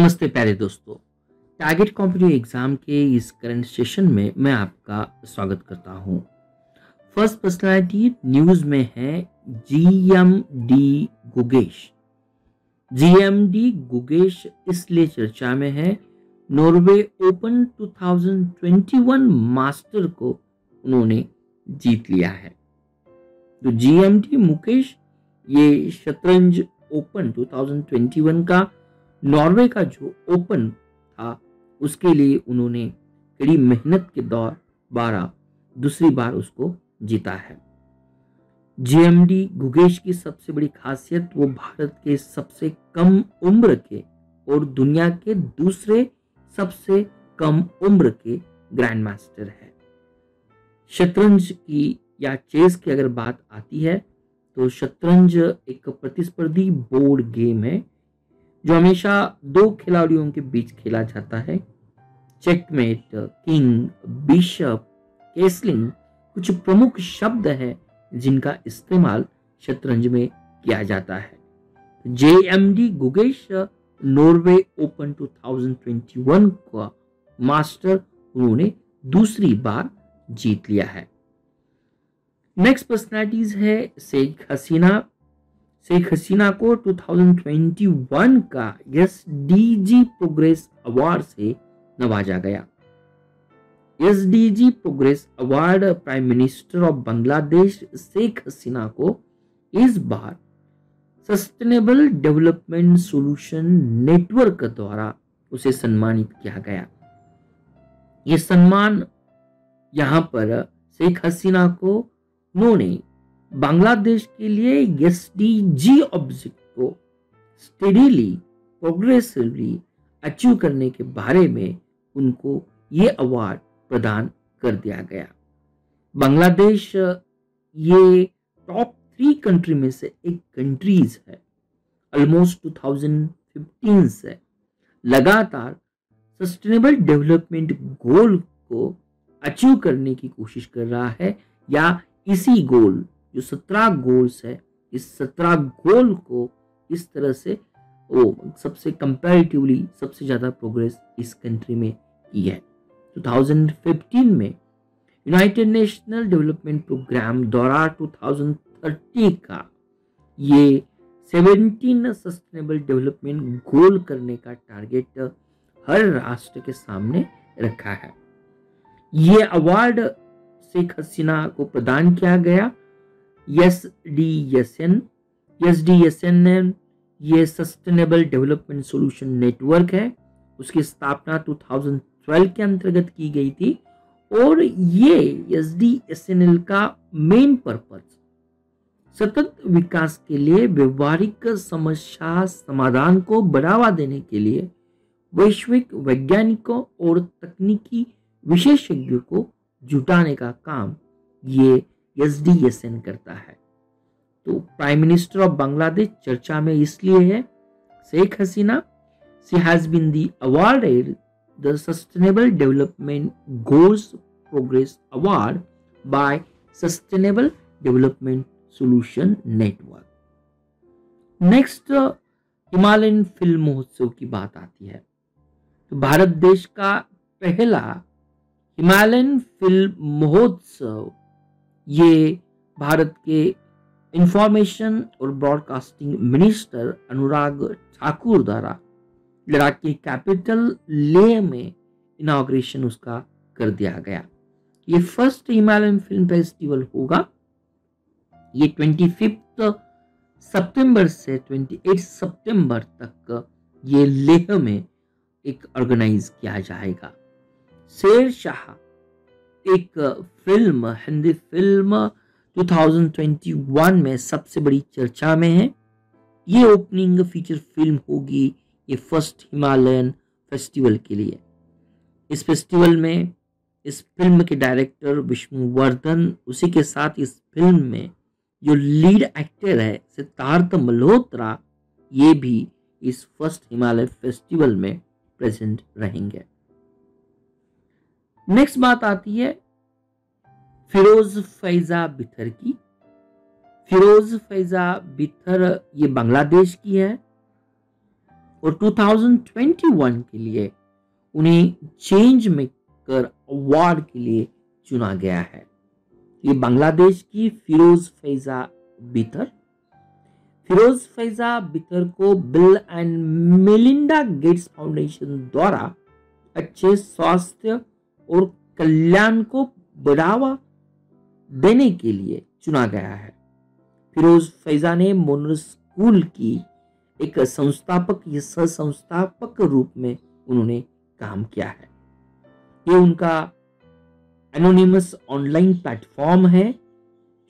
नमस्ते प्यारे दोस्तों। टारगेट कॉम्पिटिटिव एग्जाम के इस करंट सेशन में मैं आपका स्वागत करता हूं। फर्स्ट पर्सनालिटी न्यूज में है जीएमडी गुगेश। जीएमडी गुगेश इसलिए चर्चा में है, नॉर्वे ओपन 2021 मास्टर को उन्होंने जीत लिया है। तो जीएमडी मुकेश ये शतरंज ओपन 2021 का नॉर्वे का जो ओपन था उसके लिए उन्होंने कड़ी मेहनत के दौर दूसरी बार उसको जीता है। जीएमडी गुगेश की सबसे बड़ी खासियत वो भारत के सबसे कम उम्र के और दुनिया के दूसरे सबसे कम उम्र के ग्रैंड मास्टर है। शतरंज की या चेस की अगर बात आती है तो शतरंज एक प्रतिस्पर्धी बोर्ड गेम है जो हमेशा दो खिलाड़ियों के बीच खेला जाता है। चेकमेट, किंग, बिशप, केसलिंग कुछ प्रमुख शब्द हैं जिनका इस्तेमाल शतरंज में किया जाता है। जेएमडी गुगेश नॉर्वे ओपन 2021 का मास्टर उन्होंने दूसरी बार जीत लिया है। नेक्स्ट पर्सनालिटीज है शेख हसीना। शेख हसीना को 2021 का एसडीजी प्रोग्रेस अवार्ड से नवाजा गया। SDG progress award prime minister of Bangladesh Sheikh Hasina को इस बार सस्टेनेबल डेवलपमेंट सॉल्यूशन नेटवर्क द्वारा उसे सम्मानित किया गया। यह सम्मान यहां पर शेख हसीना को उन्होंने बांग्लादेश के लिए एसडीजी ऑब्जेक्ट को स्टेडीली प्रोग्रेसिवली अचीव करने के बारे में उनको ये अवार्ड प्रदान कर दिया गया। बांग्लादेश ये टॉप 3 कंट्री में से एक कंट्रीज है। ऑलमोस्ट 2015 से लगातार सस्टेनेबल डेवलपमेंट गोल को अचीव करने की कोशिश कर रहा है, या इसी गोल जो 17 गोल्स है, इस 17 गोल को इस तरह से वो सबसे कंपैरेटिवली सबसे ज्यादा प्रोग्रेस इस कंट्री में की है। 2015 में यूनाइटेड नेशनल डेवलपमेंट प्रोग्राम द्वारा 2030 का ये 17 सस्टेनेबल डेवलपमेंट गोल करने का टारगेट हर राष्ट्र के सामने रखा है। ये अवार्ड शेख हसीना को प्रदान किया गया। एसडीएसएन ये सस्टेनेबल डेवलपमेंट सॉल्यूशन नेटवर्क है, उसकी स्थापना 2012 के अंतर्गत की गई थी और ये एसडीएसएन का मेन पर्पस सतत विकास के लिए व्यवहारिक समस्या समाधान को बढ़ावा देने के लिए वैश्विक वैज्ञानिकों और तकनीकी विशेषज्ञों को जुटाने का काम ये एसडीएसएन करता है। तो प्राइम मिनिस्टर ऑफ बांग्लादेश चर्चा में इसलिए है। Sheikh Hasina she has been the awarded the sustainable development goals progress award by sustainable development solution network. Next Himalayan film महोत्सव की बात आती है तो भारत देश का पहला हिमालयन फिल्म महोत्सव ये भारत के इंफॉर्मेशन और ब्रॉडकास्टिंग मिनिस्टर अनुराग ठाकुर द्वारा लद्दाख की कैपिटल लेह में इनॉग्रेशन उसका कर दिया गया। ये फर्स्ट हिमालयन फिल्म फेस्टिवल होगा। ये 25 सितंबर से 28 सितंबर तक ये लेह में एक ऑर्गेनाइज किया जाएगा। शेर शाह एक फिल्म, हिंदी फिल्म 2021 में सबसे बड़ी चर्चा में है। ये ओपनिंग फीचर फिल्म होगी ये फर्स्ट हिमालयन फेस्टिवल के लिए। इस फेस्टिवल में इस फिल्म के डायरेक्टर विष्णुवर्धन, उसी के साथ इस फिल्म में जो लीड एक्टर है सिद्धार्थ मल्होत्रा, ये भी इस फर्स्ट हिमालय फेस्टिवल में प्रेजेंट रहेंगे। नेक्स्ट बात आती है फिरोज फैजा बिथर की। फिरोज फैजा बिथर ये बांग्लादेश की है। और 2021 के लिए उन्हें चेंज मेकर अवार्ड के लिए चुना गया है। ये बांग्लादेश की फिरोज फैजा बितर को bill and Melinda Gates foundation द्वारा अच्छे स्वास्थ्य और कल्याण को बढ़ावा देने के लिए चुना गया है। फिरोज फैजा ने मोनर स्कूल की एक संस्थापक या सह संस्थापक रूप में उन्होंने काम किया है। ये उनका एनोनिमस ऑनलाइन प्लेटफॉर्म है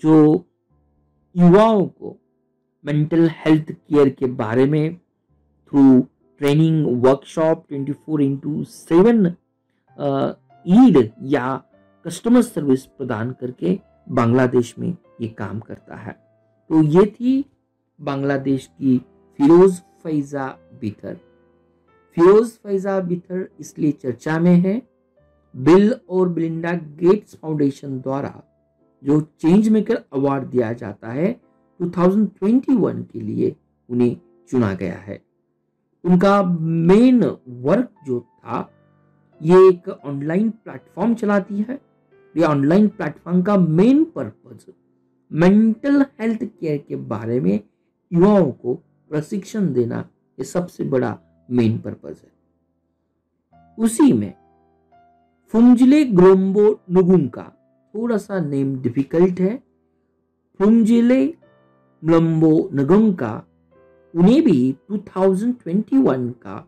जो युवाओं को मेंटल हेल्थ केयर के बारे में थ्रू ट्रेनिंग वर्कशॉप 24/7 ईड या कस्टमर सर्विस प्रदान करके बांग्लादेश में ये काम करता है। तो ये थी बांग्लादेश की फिरोज फैजा बितर इसलिए चर्चा में है, बिल और मेलिंडा गेट्स फाउंडेशन द्वारा जो चेंज मेकर अवार्ड दिया जाता है 2021 के लिए उन्हें चुना गया है। उनका मेन वर्क जो था, ये एक ऑनलाइन प्लेटफॉर्म चलाती है। ये ऑनलाइन प्लेटफॉर्म का main purpose mental health care के बारे में युवाओं को प्रशिक्षण देना, ये सबसे बड़ा मेन पर्पज है। उसी में फुमजिले ग्लोम्बो नुगुंका, थोड़ा सा नेम डिफिकल्ट है, फुमजिले ग्लोम्बो नुगुंका, उन्हें भी 2021 का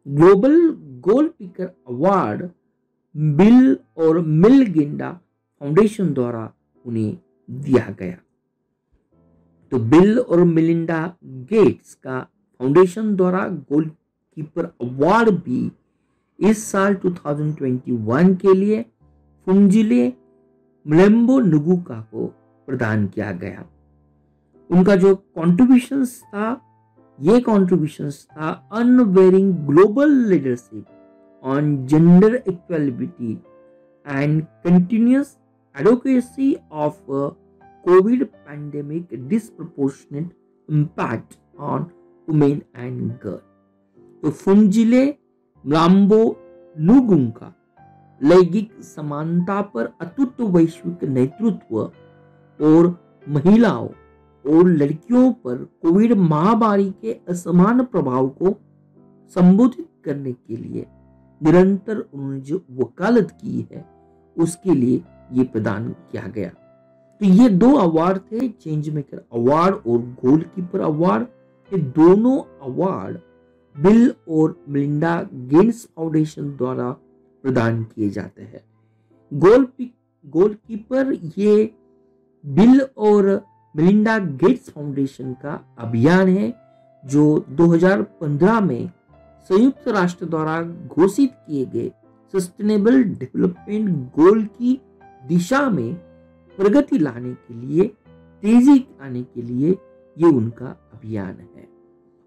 ग्लोबल गोल पिकर अवार्ड बिल और मेलिंडा फाउंडेशन द्वारा उन्हें दिया गया। तो बिल और मेलिंडा गेट्स का फाउंडेशन द्वारा गोल कीपर अवार्ड भी इस साल 2021 के लिए फुमजिले ग्लोम्बो नुगुंका को प्रदान किया गया। उनका जो कॉन्ट्रीब्यूशंस था, ये कॉन्ट्रीब्यूशंस था unwearying global leadership on gender equality and continuous advocacy of Covid pandemic disproportionate impact on women and girl. तो फुमजिले ग्लोम्बो नुगुंका लैंगिक समानता पर अटूट वैश्विक नेतृत्व और महिलाओं और लड़कियों पर कोविड महामारी के असमान प्रभाव को संबोधित करने के लिए निरंतर उन्होंने जो वकालत की है, उसके लिए ये प्रदान किया गया। तो ये दो अवार्ड थे, चेंज मेकर अवार्ड और गोलकीपर अवार्ड। ये दोनों अवार्ड बिल और मेलिंडा गेट्स फाउंडेशन द्वारा प्रदान किए जाते हैं। गोलकीपर ये बिल और मेलिंडा गेट्स फाउंडेशन का अभियान है जो 2015 में संयुक्त राष्ट्र द्वारा घोषित किए गए सस्टेनेबल डेवलपमेंट गोल की दिशा में प्रगति लाने के लिए, तेजी आने के लिए ये उनका अभियान है।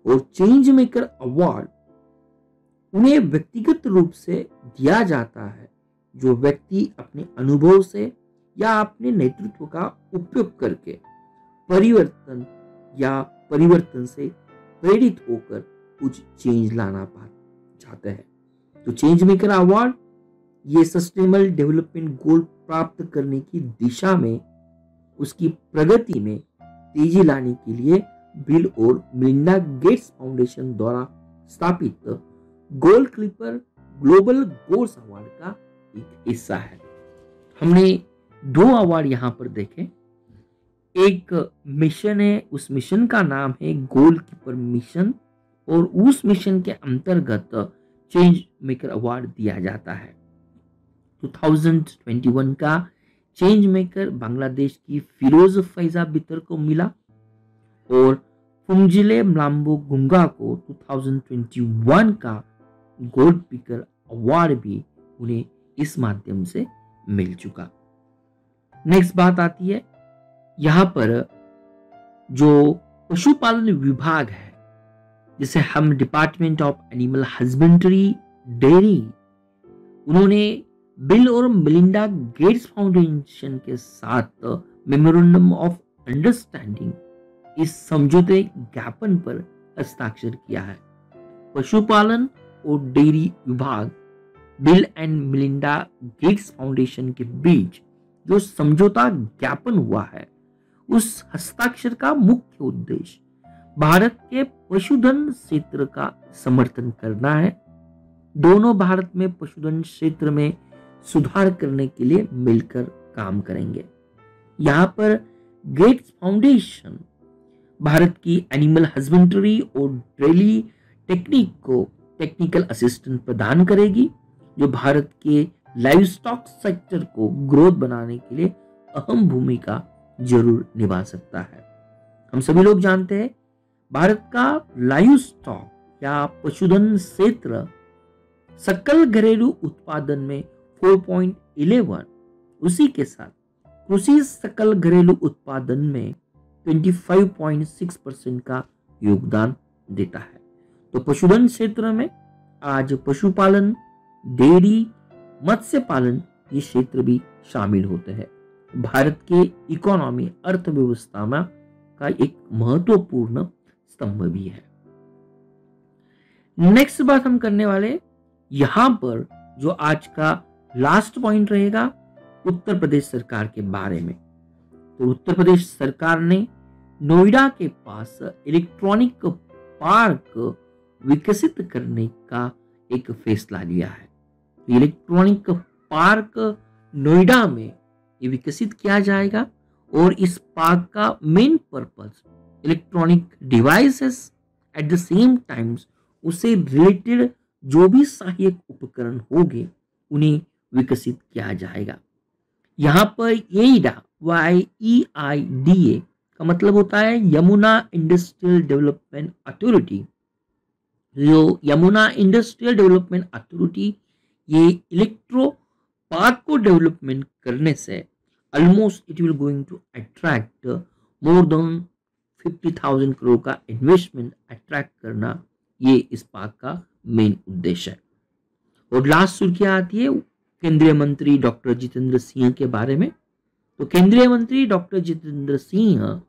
और चेंज मेकर अवार्ड उन्हें व्यक्तिगत रूप से दिया जाता है जो व्यक्ति अपने अनुभव से या अपने नेतृत्व का उपयोग करके परिवर्तन से प्रेरित होकर कुछ चेंज लाना चाहते हैं। तो चेंज मेकर अवार्ड ये सस्टेनेबल डेवलपमेंट गोल प्राप्त करने की दिशा में, उसकी प्रगति में तेजी लाने के लिए बिल और मेलिंडा गेट्स फाउंडेशन द्वारा स्थापित goal keeper global goals award का एक हिस्सा है। हमने दो अवार्ड यहाँ पर देखे। एक मिशन है, उस मिशन का नाम है गोल कीपर मिशन, और उस मिशन के अंतर्गत चेंज मेकर अवार्ड दिया जाता है। 2021 का चेंज मेकर बांग्लादेश की फिरोज फैजा बितर को मिला और फुमजिले ग्लोम्बो नुगुंका को 2021 का गोल्ड पिकर अवार्ड भी उन्हें इस माध्यम से मिल चुका। नेक्स्ट बात आती है, यहाँ पर जो पशुपालन विभाग है, जिसे हम department of animal husbandry dairy, उन्होंने बिल और मेलिंडा गेट्स फाउंडेशन के साथ मेमोरेंडम ऑफ अंडरस्टैंडिंग, इस समझौते ज्ञापन पर हस्ताक्षर किया है। पशुपालन और डेयरी विभाग bill and Melinda Gates foundation के बीच जो समझौता ज्ञापन हुआ है, उस हस्ताक्षर का मुख्य उद्देश्य भारत के पशुधन क्षेत्र का समर्थन करना है। दोनों भारत में पशुधन क्षेत्र में सुधार करने के लिए मिलकर काम करेंगे। यहाँ पर गेट्स फाउंडेशन भारत की एनिमल हस्बेंड्री और डेयरी टेक्निक को टेक्निकल असिस्टेंस प्रदान करेगी, जो भारत के लाइव स्टॉक सेक्टर को ग्रोथ बनाने के लिए अहम भूमिका जरूर निभा सकता है। हम सभी लोग जानते हैं भारत का लाइव स्टॉक या पशुधन क्षेत्र सकल घरेलू उत्पादन में 4.11, उसी के साथ कृषि सकल घरेलू उत्पादन में 25.6% का योगदान देता है। तो पशुधन क्षेत्र में आज पशुपालन, डेयरी, मत्स्य पालन ये क्षेत्र भी शामिल होते हैं। भारत के इकोनॉमी अर्थव्यवस्था में का एक महत्वपूर्ण स्तंभ भी है। नेक्स्ट बात हम करने वाले यहां पर जो आज का लास्ट पॉइंट रहेगा उत्तर प्रदेश सरकार के बारे में। तो उत्तर प्रदेश सरकार ने नोएडा के पास इलेक्ट्रॉनिक पार्क विकसित करने का एक फैसला लिया है। तो इलेक्ट्रॉनिक पार्क नोएडा में ये विकसित किया जाएगा और इस पार्क का main purpose electronic devices at the same times उससे रिलेटेड जो भी सहायक उपकरण होंगे उन्हें विकसित किया जाएगा। यहाँ पर येइडा YEIDA का मतलब होता है यमुना इंडस्ट्रियल डेवलपमेंट अथॉरिटी। जो यमुना इंडस्ट्रियल डेवलपमेंट अथॉरिटी ये इलेक्ट्रो पार्क को डेवलपमेंट करने से almost it will going to attract more than 50,000 crore का इन्वेस्टमेंट अट्रैक्ट करना, ये इस पार्क का मेन उद्देश्य है। और लास्ट सुर्खियां आती है केंद्रीय मंत्री डॉक्टर जितेंद्र सिंह के बारे में। तो केंद्रीय मंत्री डॉक्टर जितेंद्र सिंह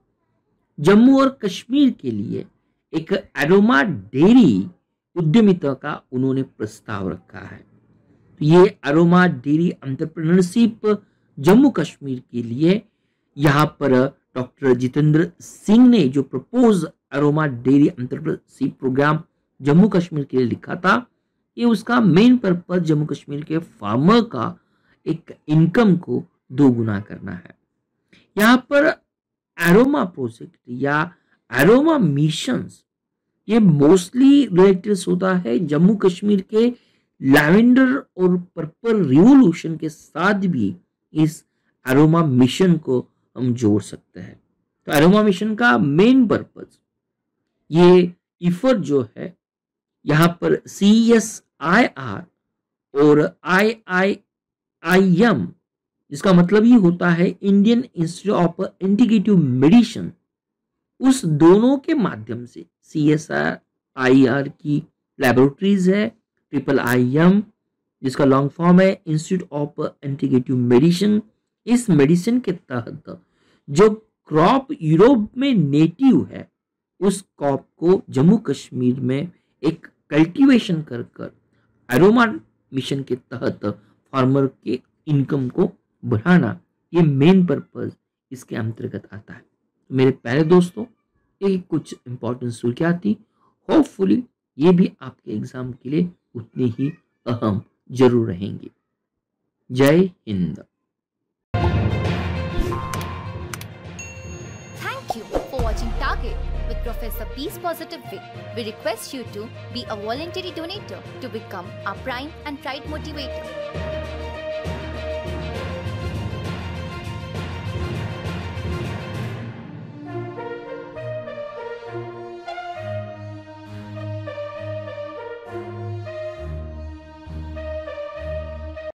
जम्मू और कश्मीर के लिए एक एरोमा डेयरी उद्यमिता का उन्होंने प्रस्ताव रखा है। तो ये aroma dairy entrepreneurship Jammu Kashmir के लिए यहाँ पर डॉक्टर जितेंद्र सिंह ने जो propose aroma dairy entrepreneurship program Jammu Kashmir के लिए लिखा था, ये उसका मेन पर्पस जम्मू कश्मीर के फार्मर का एक इनकम को दोगुना करना है। यहाँ पर एरोमा प्रोजेक्ट या एरोमा मिशंस ये मोस्टली रिलेटेड होता है जम्मू कश्मीर के लैवेंडर और पर्पल रिवोल्यूशन के साथ भी इस एरोमा मिशन को हम जोड़ सकते हैं। तो एरोमा मिशन का मेन पर्पस ये इफर्ट जो है यहाँ पर CSIR और IIIM, जिसका मतलब ये होता है Indian institute of integrative medicine, उस दोनों के माध्यम से CSIR की लैबोरेटरीज है, IIIM जिसका लॉन्ग फॉर्म है इंस्टीट्यूट ऑफ इंटीग्रेटिव मेडिसिन। इस मेडिसिन के तहत जो क्रॉप यूरोप में नेटिव है उस क्रॉप को जम्मू कश्मीर में एक कल्टीवेशन कर कर एरोमा मिशन के तहत फार्मर के इनकम को बढ़ाना, ये मेन पर्पस इसके अंतर्गत आता है। तो मेरे प्यारे दोस्तों, ये कुछ इंपॉर्टेंट सुर्खियां थी। होपफुली ये भी आपके एग्जाम के लिए उतनी ही अहम जरूर रहेंगी। जय Hind. Thank you for watching Target with Professor Peace Positive Way. We request you to be a voluntary donator to become our prime and pride motivator.